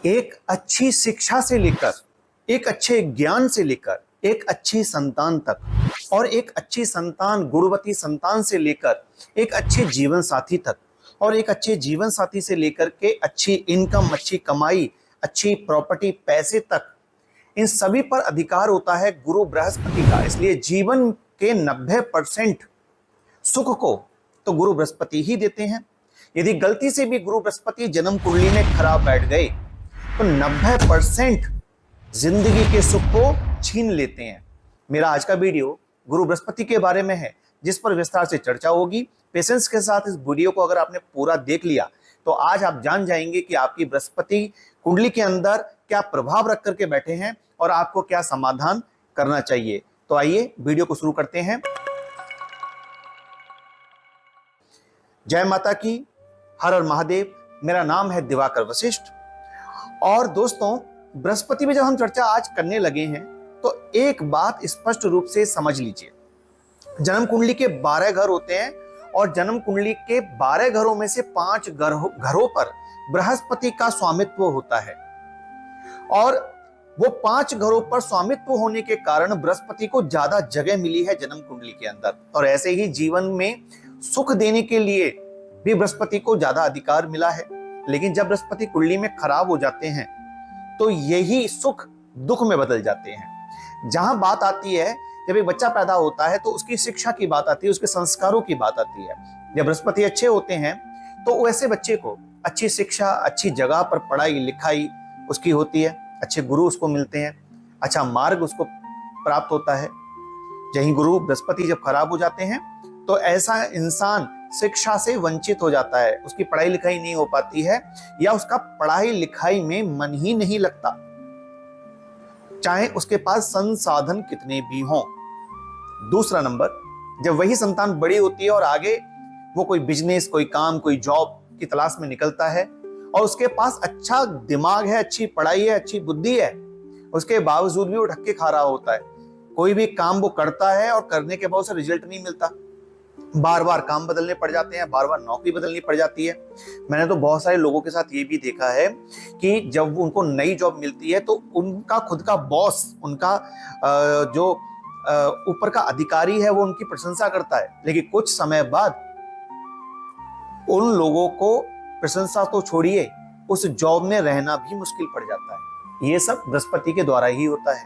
एक अच्छी शिक्षा से लेकर, एक अच्छे ज्ञान से लेकर, एक अच्छी संतान तक, और एक अच्छी संतान, गुणवती संतान से लेकर एक अच्छे जीवन साथी तक, और एक अच्छे जीवन साथी से लेकर के अच्छी इनकम, अच्छी कमाई, अच्छी प्रॉपर्टी, पैसे तक, इन सभी पर अधिकार होता है गुरु बृहस्पति का। इसलिए जीवन के 90% सुख को तो गुरु बृहस्पति ही देते हैं। यदि गलती से भी गुरु बृहस्पति जन्म कुंडली में खराब बैठ गए तो 90% जिंदगी के सुख को छीन लेते हैं। मेरा आज का वीडियो गुरु बृहस्पति के बारे में है, जिस पर विस्तार से चर्चा होगी। पेशेंस के साथ इस वीडियो को अगर आपने पूरा देख लिया तो आज आप जान जाएंगे कि आपकी बृहस्पति कुंडली के अंदर क्या प्रभाव रख करके बैठे हैं और आपको क्या समाधान करना चाहिए। तो आइए वीडियो को शुरू करते हैं। जय माता की, हर हर महादेव। मेरा नाम है दिवाकर वशिष्ठ। और दोस्तों, बृहस्पति में जब हम चर्चा आज करने लगे हैं तो एक बात स्पष्ट रूप से समझ लीजिए। जन्म कुंडली के 12 घर होते हैं और जन्म कुंडली के 12 घरों में से 5 घरों पर बृहस्पति का स्वामित्व होता है। और वो 5 घरों पर स्वामित्व होने के कारण बृहस्पति को ज्यादा जगह मिली है जन्म कुंडली के अंदर। और ऐसे ही जीवन में सुख देने के लिए भी बृहस्पति को ज्यादा अधिकार मिला है। लेकिन जब बृहस्पति कुंडली में खराब हो जाते हैं तो यही सुख दुख में बदल जाते हैं। जहां बात आती है, जब एक बच्चा पैदा होता है तो उसकी शिक्षा की बात आती है, उसके संस्कारों की बात आती है। जब बृहस्पति अच्छे होते हैं तो वैसे बच्चे को अच्छी शिक्षा, अच्छी जगह पर पढ़ाई लिखाई उसकी होती है, अच्छे गुरु उसको मिलते हैं, अच्छा मार्ग उसको प्राप्त होता है। यही गुरु बृहस्पति जब खराब हो जाते हैं तो ऐसा इंसान शिक्षा से वंचित हो जाता है, उसकी पढ़ाई लिखाई नहीं हो पाती है, या उसका पढ़ाई लिखाई में मन ही नहीं लगता, चाहे उसके पास संसाधन कितने भी हों। दूसरा नंबर, जब वही संतान बड़ी होती है और आगे वो कोई बिजनेस, कोई काम, कोई जॉब की तलाश में निकलता है और उसके पास अच्छा दिमाग है, अच्छी पढ़ाई है, अच्छी बुद्धि है, उसके बावजूद भी वो धक्के खा रहा होता है। कोई भी काम वो करता है और करने के बाद उसे रिजल्ट नहीं मिलता, बार बार काम बदलने पड़ जाते हैं, बार बार नौकरी बदलनी पड़ जाती है। मैंने तो बहुत सारे लोगों के साथ ये भी देखा है कि जब उनको नई जॉब मिलती है तो उनका खुद का बॉस, उनका जो ऊपर का अधिकारी है, वो उनकी प्रशंसा करता है, लेकिन कुछ समय बाद उन लोगों को प्रशंसा तो छोड़िए, उस जॉब में रहना भी मुश्किल पड़ जाता है। ये सब बृहस्पति के द्वारा ही होता है।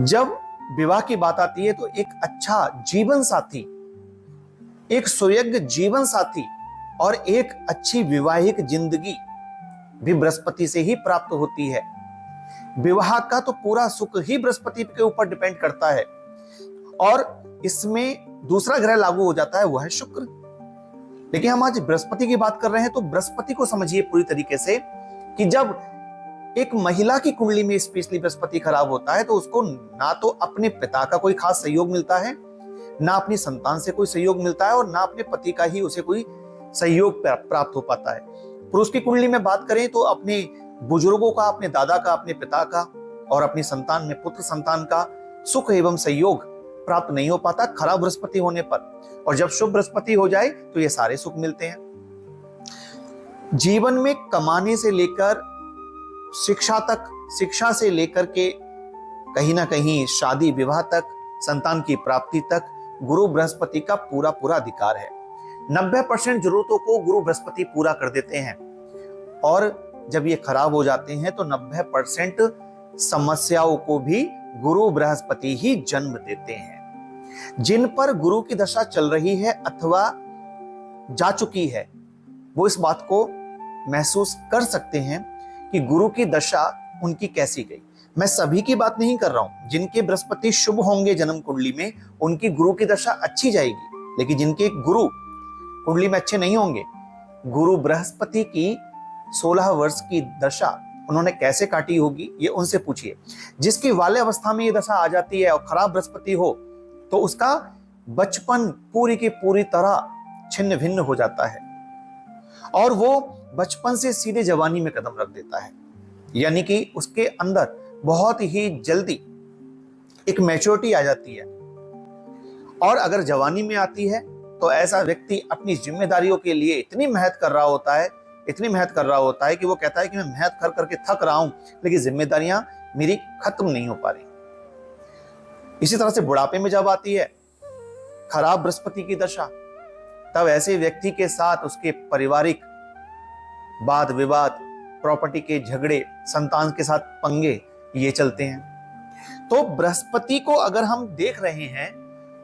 जब विवाह की बात आती है तो एक अच्छा जीवन साथी, एक सुयोग्य जीवन साथी और एक अच्छी वैवाहिक जिंदगी भी बृहस्पति से ही प्राप्त होती है। विवाह का तो पूरा सुख ही बृहस्पति के ऊपर डिपेंड करता है। और इसमें दूसरा ग्रह लागू हो जाता है, वह है शुक्र। लेकिन हम आज बृहस्पति की बात कर रहे हैं तो बृहस्पति को समझिए पूरी तरीके से कि जब एक महिला की कुंडली में स्पेशली बृहस्पति खराब होता है तो उसको ना तो अपने पिता का कोई खास सहयोग मिलता है, ना अपनी संतान से कोई सहयोग मिलता है, और ना अपने पति का ही उसे कोई सहयोग प्राप्त हो पाता है। पुरुष की कुंडली में बात करें तो अपने बुजुर्गों का, अपने दादा का, अपने पिता का और अपनी संतान में पुत्र संतान का सुख एवं सहयोग प्राप्त नहीं हो पाता खराब बृहस्पति होने पर। और जब शुभ बृहस्पति हो जाए तो ये सारे सुख मिलते हैं। जीवन में कमाने से लेकर शिक्षा तक, शिक्षा से लेकर के कहीं ना कहीं शादी विवाह तक, संतान की प्राप्ति तक गुरु बृहस्पति का पूरा पूरा अधिकार है। 90% जरूरतों को गुरु बृहस्पति पूरा कर देते हैं। और जब ये खराब हो जाते हैं तो 90% समस्याओं को भी गुरु बृहस्पति ही जन्म देते हैं। जिन पर गुरु की दशा चल रही है अथवा जा चुकी है, वो इस बात को महसूस कर सकते हैं कि गुरु की दशा उनकी कैसी गई। मैं सभी की बात नहीं कर रहा हूं। जिनके बृहस्पति शुभ होंगे जन्म कुंडली में, उनकी गुरु की दशा अच्छी जाएगी। लेकिन जिनके गुरु कुंडली में अच्छे नहीं होंगे, गुरु बृहस्पति की 16 वर्ष की दशा उन्होंने कैसे काटी होगी, ये उनसे पूछिए। जिसकी बाल्य अवस्था में ये दशा आ जाती है और खराब बृहस्पति हो तो उसका बचपन पूरी की पूरी तरह छिन्न भिन्न हो जाता है और वो बचपन से सीधे जवानी में कदम रख देता है। यानी कि उसके अंदर बहुत ही जल्दी एक मैच्योरिटी आ जाती है। और अगर जवानी में आती है तो ऐसा व्यक्ति अपनी जिम्मेदारियों के लिए इतनी मेहनत कर रहा होता है इतनी मेहनत कर रहा होता है कि वो कहता है कि मैं मेहनत कर करके थक रहा हूं, लेकिन जिम्मेदारियां मेरी खत्म नहीं हो पा रही। इसी तरह से बुढ़ापे में जब आती है खराब बृहस्पति की दशा, तब ऐसे व्यक्ति के साथ उसके पारिवारिक वाद विवाद, प्रॉपर्टी के झगड़े, संतान के साथ पंगे, ये चलते हैं। तो बृहस्पति को अगर हम देख रहे हैं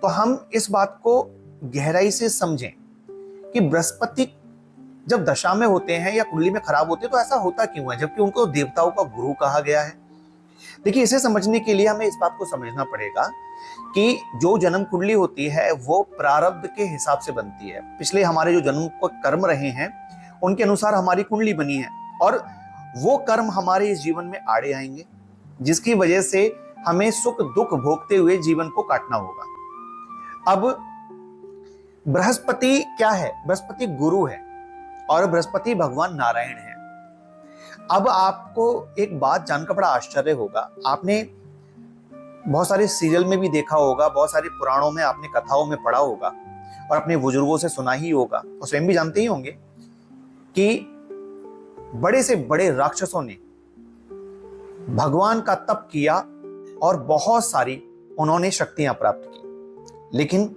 तो हम इस बात को गहराई से समझें कि बृहस्पति जब दशा में होते हैं या कुंडली में खराब होते हैं तो ऐसा होता क्यों है, जबकि उनको देवताओं का गुरु कहा गया है। देखिए, इसे समझने के लिए हमें इस बात को समझना पड़ेगा कि जो जन्म कुंडली होती है वो प्रारब्ध के हिसाब से बनती है। पिछले हमारे जो जन्म को कर्म रहे हैं उनके अनुसार हमारी कुंडली बनी है, और वो कर्म हमारे इस जीवन में आड़े आएंगे, जिसकी वजह से हमें सुख दुख भोगते हुए जीवन को काटना होगा। अब बृहस्पति क्या है? बृहस्पति गुरु है और बृहस्पति भगवान नारायण है। अब आपको एक बात जानकर बड़ा आश्चर्य होगा, आपने बहुत सारे सीरियल में भी देखा होगा, बहुत सारे पुराणों में आपने कथाओं में पढ़ा होगा और अपने बुजुर्गों से सुना ही होगा और स्वयं भी जानते ही होंगे कि बड़े से बड़े राक्षसों ने भगवान का तप किया और बहुत सारी उन्होंने शक्तियां प्राप्त की। लेकिन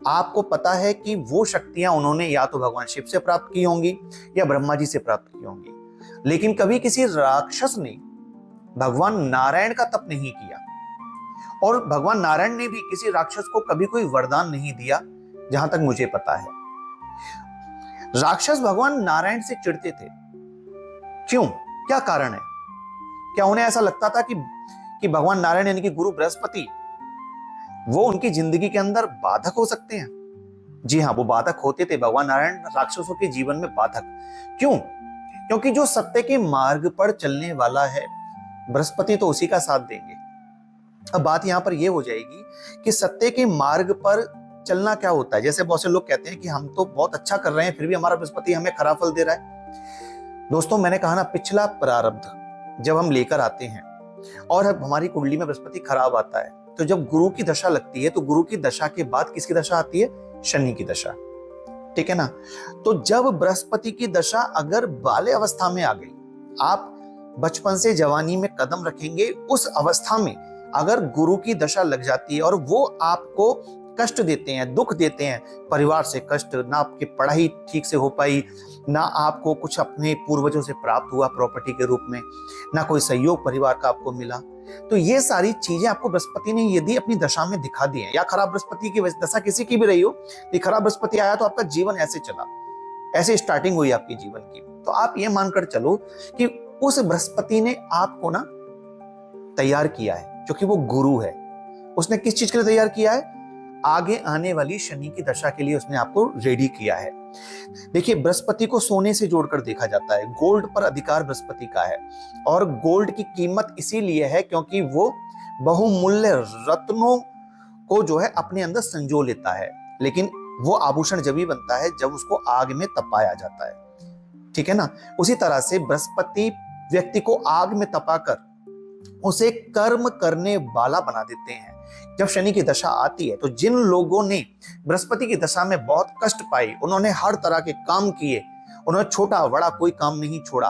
आपको पता है कि वो शक्तियां उन्होंने या तो भगवान शिव से प्राप्त की होंगी या ब्रह्मा जी से प्राप्त की होंगी, लेकिन कभी किसी राक्षस ने भगवान नारायण का तप नहीं किया, और भगवान नारायण ने भी किसी राक्षस को कभी कोई वरदान नहीं दिया, जहां तक मुझे पता है। राक्षस भगवान नारायण से चिढ़ते थे। क्यों? क्या कारण है? क्या उन्हें ऐसा लगता था कि भगवान नारायण यानी कि गुरु बृहस्पति वो उनकी जिंदगी के अंदर बाधक हो सकते हैं? जी हाँ, वो बाधक होते थे। भगवान नारायण राक्षसों के जीवन में बाधक क्यों? क्योंकि जो सत्य के मार्ग पर चलने वाला है बृहस्पति तो उसी का साथ देंगे। अब बात यहां पर यह हो जाएगी कि सत्य के मार्ग पर चलना क्या होता है। जैसे बहुत से लोग कहते हैं कि हम तो बहुत अच्छा कर रहे हैं फिर भी हमारा बृहस्पति हमें खराब फल दे रहा है। दोस्तों, मैंने कहा ना, पिछला प्रारब्ध जब हम लेकर आते हैं और अब हमारी कुंडली में बृहस्पति खराब आता है, तो जब गुरु की दशा लगती है तो गुरु की दशा के बाद किसकी दशा आती है? शनि की दशा। ठीक है ना? तो जब बृहस्पति की दशा अगर बाल्य अवस्था में आ गई, आप बचपन से जवानी में कदम रखेंगे, उस अवस्था में अगर गुरु की दशा लग जाती है और वो आपको कष्ट देते हैं, दुख देते हैं, परिवार से कष्ट, ना आपकी पढ़ाई ठीक से हो पाई, ना आपको कुछ अपने पूर्वजों से प्राप्त हुआ प्रॉपर्टी के रूप में, ना कोई सहयोग परिवार का आपको मिला, तो ये सारी चीजें आपको बृहस्पति ने यदि अपनी दशा में दिखा दी है, या खराब बृहस्पति की दशा किसी की भी रही हो, ये खराब बृहस्पति आया तो आपका जीवन ऐसे चला, ऐसे स्टार्टिंग हुई आपकी जीवन की, तो आप ये मानकर चलो कि उस बृहस्पति ने आपको ना तैयार किया है, क्योंकि वो गुरु है। उसने किस चीज के लिए तैयार किया है? आगे आने वाली शनि की दशा के लिए उसने आपको रेडी किया है। देखिए, बृहस्पति को सोने से जोड़कर देखा जाता है। गोल्ड पर अधिकार बृहस्पति का है, और गोल्ड की कीमत इसीलिए है क्योंकि वो बहुमूल्य रत्नों को जो है अपने अंदर संजो लेता है, लेकिन वो आभूषण जब ही बनता है जब उसको आग में तपाया जाता है। ठीक है ना? उसी तरह से बृहस्पति व्यक्ति को आग में तपाकर उसे कर्म करने वाला बना देते हैं। जब शनि की दशा आती है तो जिन लोगों ने बृहस्पति की दशा में बहुत कष्ट पाए, उन्होंने हर तरह के काम किए, उन्होंने छोटा बड़ा कोई काम नहीं छोड़ा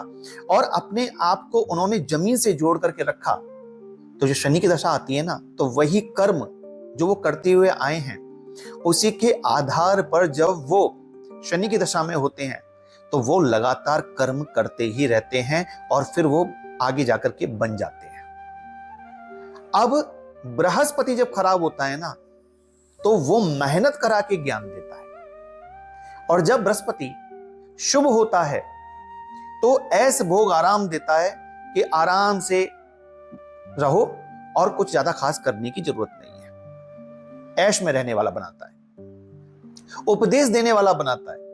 और अपने आप को उन्होंने जमीन से जोड़ करके रखा, तो जो शनि की दशा आती है ना, तो वही कर्म जो वो करते हुए आए हैं उसी के आधार पर जब वो शनि की दशा में होते हैं तो वो लगातार कर्म करते ही रहते हैं और फिर वो आगे जाकर के बन जाते हैं। अब बृहस्पति जब खराब होता है ना, तो वो मेहनत करा के ज्ञान देता है, और जब बृहस्पति शुभ होता है तो ऐस भोग आराम देता है कि आराम से रहो और कुछ ज्यादा खास करने की जरूरत नहीं है। ऐश में रहने वाला बनाता है, उपदेश देने वाला बनाता है।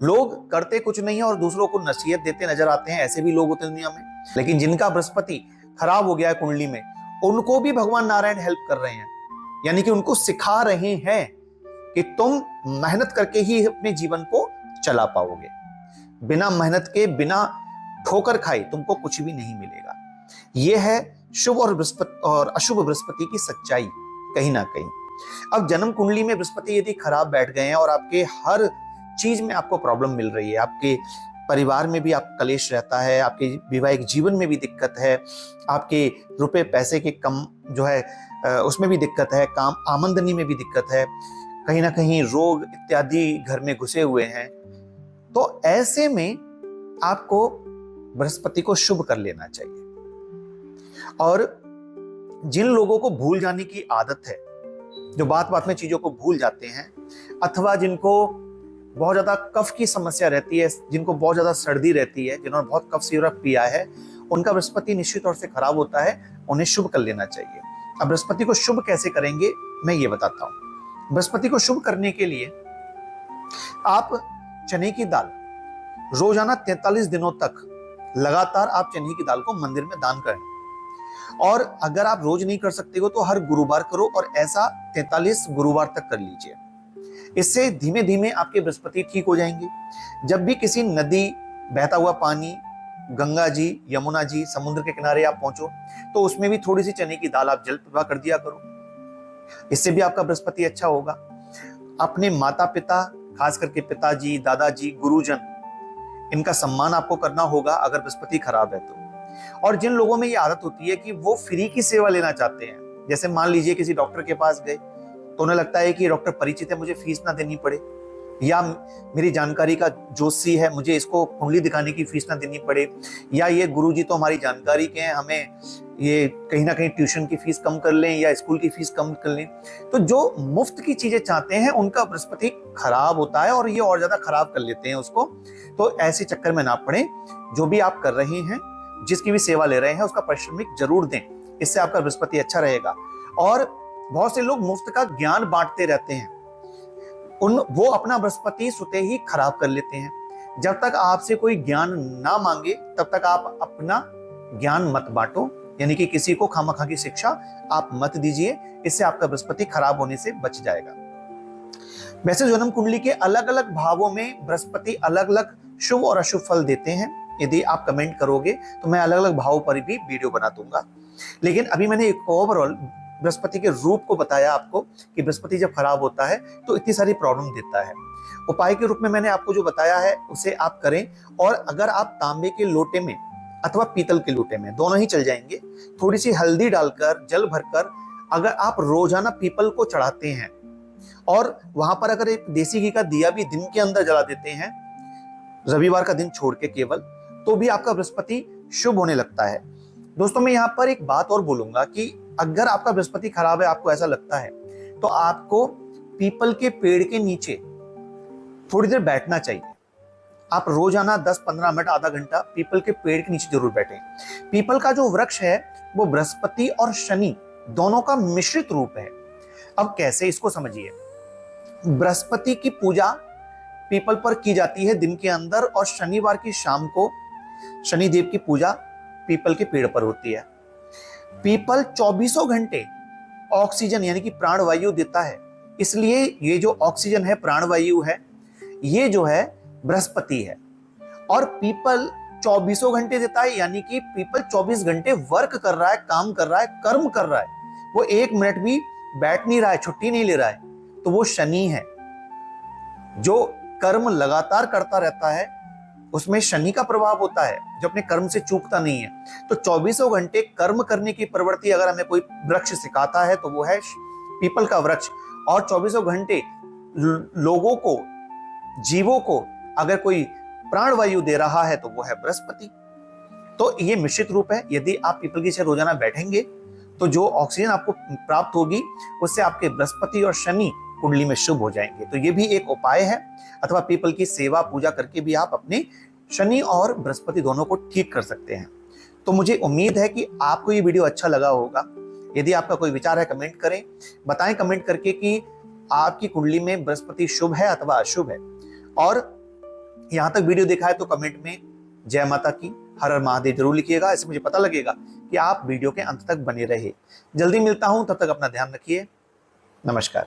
लोग करते कुछ नहीं है और दूसरों को नसीहत देते नजर आते हैं, ऐसे भी लोग होते हैं दुनिया में। लेकिन जिनका बृहस्पति खराब हो गया है कुंडली में, उनको भी भगवान नारायण हेल्प कर रहे हैं, यानी कि उनको सिखा रहे हैं कि तुम मेहनत करके ही अपने जीवन को चला पाओगे। बिना मेहनत के, बिना ठोकर खाए तुमको कुछ भी नहीं मिलेगा। यह है शुभ और अशुभ बृहस्पति की सच्चाई कहीं ना कहीं। अब जन्म कुंडली में बृहस्पति यदि खराब बैठ गए हैं और आपके हर चीज में आपको प्रॉब्लम मिल रही है, आपके परिवार में भी आप कलेश रहता है, आपके वैवाहिक जीवन में भी दिक्कत है, आपके रुपए पैसे के कम जो है उसमें भी दिक्कत है, काम आमदनी में भी दिक्कत है, कहीं ना कहीं रोग इत्यादि घर में घुसे हुए हैं, तो ऐसे में आपको बृहस्पति को शुभ कर लेना चाहिए। और जिन लोगों को भूल जाने की आदत है, जो बात बात में चीजों को भूल जाते हैं, अथवा जिनको बहुत ज्यादा कफ की समस्या रहती है, जिनको बहुत ज्यादा सर्दी रहती है, जिन्होंने बहुत कफ सिरप पिया है, उनका बृहस्पति निश्चित तौर से खराब होता है, उन्हें शुभ कर लेना चाहिए। अब बृहस्पति को शुभ कैसे करेंगे मैं ये बताता हूं। बृहस्पति को शुभ करने के लिए आप चने की दाल रोजाना 43 दिनों तक लगातार आप चने की दाल को मंदिर में दान करें। और अगर आप रोज नहीं कर सकते हो तो हर गुरुवार करो, और ऐसा 43 गुरुवार तक कर लीजिए। इससे धीमे धीमे आपके बृहस्पति ठीक हो जाएंगे। जब भी किसी नदी, बहता हुआ पानी, गंगा जी, यमुना जी, समुद्र के किनारे आप पहुंचो तो उसमें भी थोड़ी सी चने की दाल आप जल प्रवाह कर दिया करो। इससे भी आपका बृहस्पति अच्छा होगा। अपने माता पिता, खास करके पिताजी, दादाजी, गुरुजन, इनका सम्मान आपको करना होगा अगर बृहस्पति खराब है तो। और जिन लोगों में ये आदत होती है कि वो फ्री की सेवा लेना चाहते हैं, जैसे मान लीजिए किसी डॉक्टर के पास गए तो उन्हें लगता है कि डॉक्टर परिचित है, मुझे फीस ना देनी पड़े, या मेरी जानकारी का जोशी है, मुझे इसको कुंडली दिखाने की फीस ना देनी पड़े, या ये गुरुजी तो हमारी जानकारी के हैं, हमें ये कहीं ना कहीं ट्यूशन की फीस कम कर लें या स्कूल की फीस कम कर लें। तो जो मुफ्त की चीजें चाहते हैं उनका बृहस्पति खराब होता है और ये और ज्यादा खराब कर लेते हैं उसको। तो ऐसे चक्कर में ना पड़े। जो भी आप कर रहे हैं, जिसकी भी सेवा ले रहे हैं, उसका पारिश्रमिक जरूर दें, इससे आपका बृहस्पति अच्छा रहेगा। और बहुत से लोग मुफ्त का ज्ञान बांटते रहते हैं, वो अपना बृहस्पति सुते ही खराब कर लेते हैं। जब तक आपसे कोई ज्ञान ना मांगे तब तक आप अपना ज्ञान मत बांटो, यानी कि किसी को खामखा की शिक्षा आप मत दीजिए, इससे आपका बृहस्पति खराब होने से बच जाएगा। वैसे जन्म कुंडली के अलग अलग भावों में बृहस्पति अलग अलग शुभ और अशुभ फल देते हैं। यदि आप कमेंट करोगे तो मैं अलग अलग भावों पर भी वीडियो बना दूंगा। लेकिन अभी मैंने एक ओवरऑल बृहस्पति के रूप को बताया आपको कि बृहस्पति जब खराब होता है तो इतनी सारी प्रॉब्लम देता है। उपाय के रूप में मैंने आपको जो बताया है उसे आप करें। और अगर आप तांबे के लोटे में अथवा पीतल के लोटे में, दोनों ही चल जाएंगे, थोड़ी सी हल्दी डालकर, जल भरकर अगर आप रोजाना पीपल को चढ़ाते हैं और वहां पर अगर एक देसी घी का दिया भी दिन के अंदर जला देते हैं, रविवार का दिन छोड़ के केवल, तो भी आपका बृहस्पति शुभ होने लगता है। दोस्तों मैं यहाँ पर एक बात और बोलूंगा कि अगर आपका बृहस्पति खराब है, आपको ऐसा लगता है, तो आपको पीपल के पेड़ के नीचे थोड़ी देर बैठना चाहिए। आप रोजाना 10-15 मिनट, आधा घंटा पीपल के पेड़ के नीचे जरूर बैठें। पीपल का जो वृक्ष है वो बृहस्पति और शनि दोनों का मिश्रित रूप है। अब कैसे, इसको समझिए। बृहस्पति की पूजा पीपल पर की जाती है दिन के अंदर, और शनिवार की शाम को शनिदेव की पूजा पीपल के पेड़ पर होती है। पीपल 24 घंटे ऑक्सीजन यानी कि प्राणवायु देता है, इसलिए ये जो ऑक्सीजन है, प्राणवायु है, ये जो है बृहस्पति है। और पीपल 24 घंटे देता है, यानी कि पीपल 24 घंटे वर्क कर रहा है, काम कर रहा है, कर्म कर रहा है, वो 1 मिनट भी बैठ नहीं रहा है, छुट्टी नहीं ले रहा है। तो वो शनि है जो कर्म लगातार करता रहता है, उसमें शनि का प्रभाव होता है, जो अपने कर्म से चूकता नहीं है। तो 24 घंटे कर्म करने की प्रवृत्ति अगर हमें कोई वृक्ष सिखाता है तो वो है पीपल का वृक्ष। और 24 घंटे लोगों को, जीवों को अगर कोई प्राणवायु दे रहा है तो वो है बृहस्पति। तो ये मिश्रित रूप है। यदि आप पीपल की छाया रोजाना बैठेंगे तो जो ऑक्सीजन आपको प्राप्त होगी उससे आपके बृहस्पति और शनि कुंडली में शुभ हो जाएंगे। तो ये भी एक उपाय है, अथवा पीपल की सेवा पूजा करके भी आप अपने शनि और बृहस्पति दोनों को ठीक कर सकते हैं। तो मुझे उम्मीद है कि आपको ये वीडियो अच्छा लगा होगा। यदि आपका कोई विचार है कमेंट करें, बताएं कमेंट करके कि आपकी कुंडली में बृहस्पति शुभ है अथवा अशुभ है। और यहां तक वीडियो देखा है तो कमेंट में जय माता की, हर हर महादेव जरूर लिखिएगा। इससे मुझे पता लगेगा कि आप वीडियो के अंत तक बने रहे। जल्दी मिलता हूं, तब तक अपना ध्यान रखिए। नमस्कार।